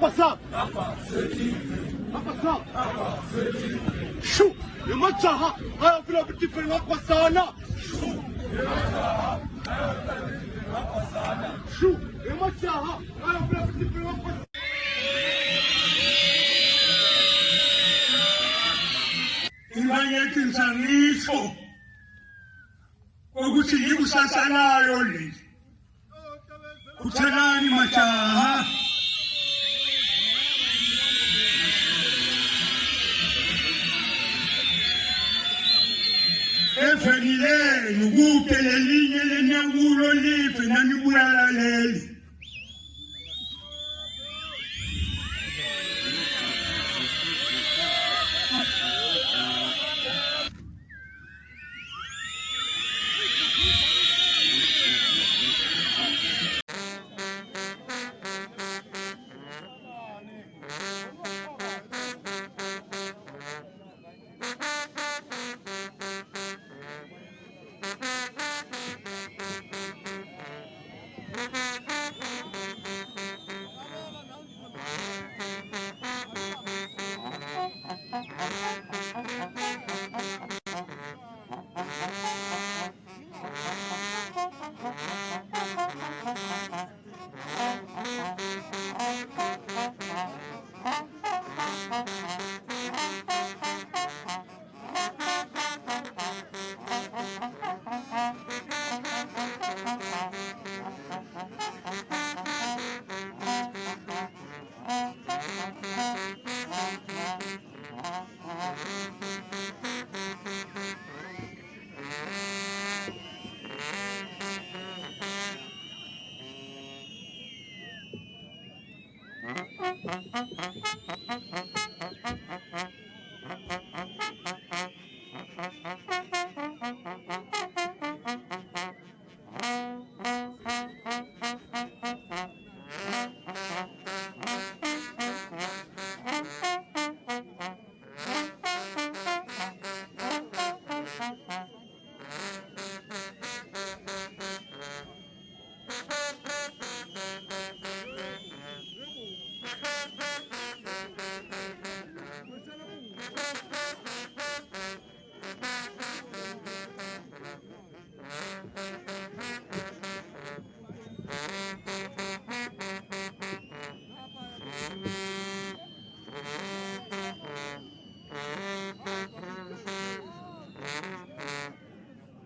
passar. شو يمجها هاي فينا بتجيب في الوقت sana. شو يمجها هاي فينا بتجيب في الوقت. Inganye sangisho ukuthi ngikusasalayo leli kuthelani majaha efanileni ukuthi lelinye lenyakulo life nanibulala leli